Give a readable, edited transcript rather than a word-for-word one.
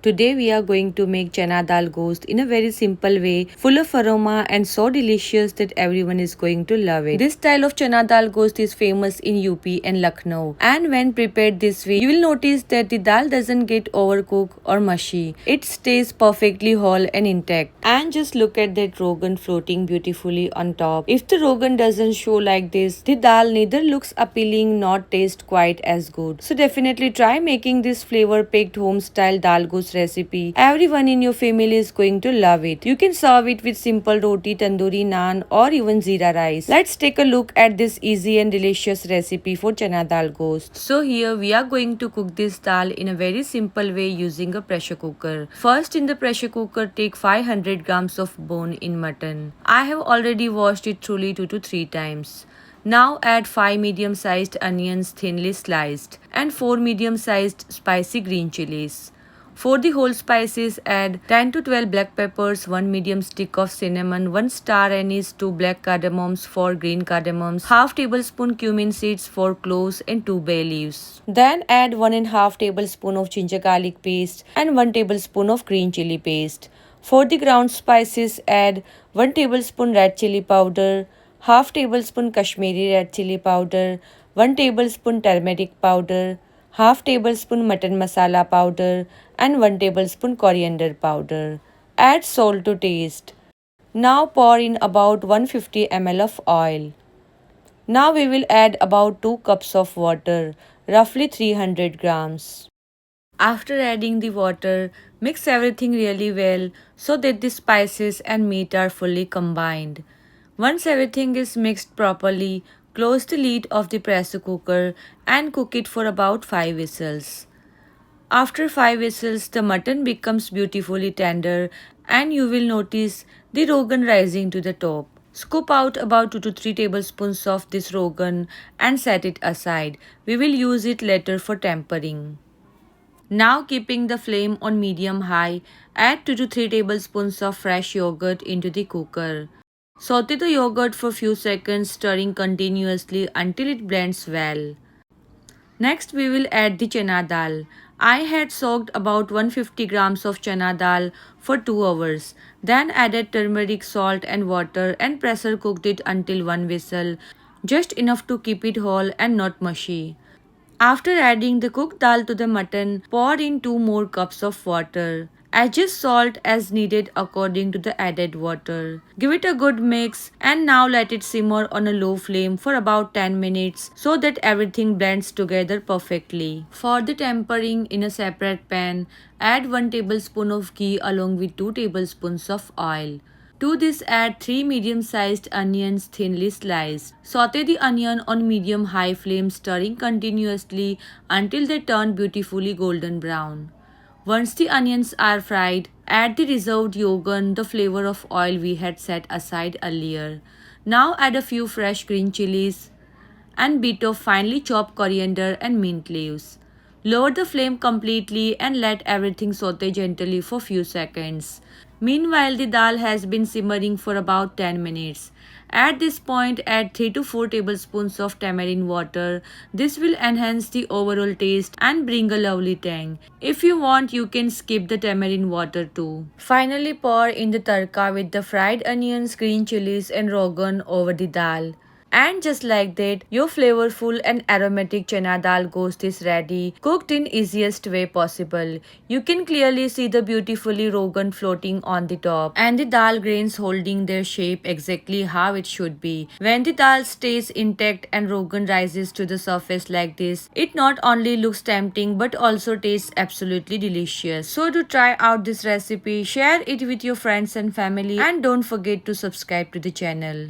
Today we are going to make chana dal ghost in a very simple way, full of aroma and so delicious that everyone is going to love it. This style of chana dal ghost is famous in UP and Lucknow, and when prepared this way, you will notice that the dal doesn't get overcooked or mushy. It stays perfectly whole and intact. And just look at that rogan floating beautifully on top. If the rogan doesn't show like this, the dal neither looks appealing nor tastes quite as good. So definitely try making this flavor-packed home-style dal ghost recipe. Everyone in your family is going to love it. You can serve it with simple roti, tandoori naan or even jeera rice. Let's take a look at this easy and delicious recipe for chana dal ghost. So here we are going to cook this dal in a very simple way using a pressure cooker. First in the pressure cooker take 500 grams of bone-in mutton. I have already washed it thoroughly 2 to 3 times. Now add 5 medium-sized onions thinly sliced and 4 medium-sized spicy green chilies. For the whole spices, add 10 to 12 black peppers, 1 medium stick of cinnamon, 1 star anise, 2 black cardamoms, 4 green cardamoms, half tablespoon cumin seeds, 4 cloves and 2 bay leaves. Then add 1.5 tablespoon of ginger garlic paste and 1 tablespoon of green chili paste. For the ground spices, add 1 tablespoon red chili powder, half tablespoon Kashmiri red chili powder, 1 tablespoon turmeric powder, half tablespoon mutton masala powder and 1 tablespoon coriander powder. Add salt to taste. Now pour in about 150 ml of oil. Now we will add about 2 cups of water, roughly 300 grams. After adding the water, mix everything really well so that the spices and meat are fully combined. Once everything is mixed properly, close the lid of the pressure cooker and cook it for about 5 whistles. After 5 whistles, the mutton becomes beautifully tender and you will notice the rogan rising to the top. Scoop out about 2 to 3 tablespoons of this rogan and set it aside. We will use it later for tempering. Now keeping the flame on medium high, add 2 to 3 tablespoons of fresh yogurt into the cooker. Saute the yogurt for few seconds, stirring continuously until it blends well. Next we will add the chana dal. I had soaked about 150 grams of chana dal for 2 hours. Then added turmeric, salt and water and pressure cooked it until 1 whistle, just enough to keep it whole and not mushy. After adding the cooked dal to the mutton, pour in 2 more cups of water. Adjust salt as needed according to the added water. Give it a good mix and now let it simmer on a low flame for about 10 minutes so that everything blends together perfectly. For the tempering, in a separate pan, add 1 tablespoon of ghee along with 2 tablespoons of oil. To this add 3 medium-sized onions thinly sliced. Saute the onion on medium-high flame, stirring continuously until they turn beautifully golden brown. Once the onions are fried, add the reserved yogurt, the flavor of oil we had set aside earlier. Now add a few fresh green chilies and bit of finely chopped coriander and mint leaves. Lower the flame completely and let everything saute gently for few seconds. Meanwhile, the dal has been simmering for about 10 minutes. At this point, add 3 to 4 tablespoons of tamarind water. This will enhance the overall taste and bring a lovely tang. If you want, you can skip the tamarind water too. Finally, pour in the tadka with the fried onions, green chilies and rogan over the dal. And just like that, your flavorful and aromatic chana dal ghost is ready, cooked in easiest way possible. You can clearly see the beautifully rogan floating on the top and the dal grains holding their shape exactly how it should be. When the dal stays intact and rogan rises to the surface like this, it not only looks tempting but also tastes absolutely delicious. So to try out this recipe, share it with your friends and family and don't forget to subscribe to the channel.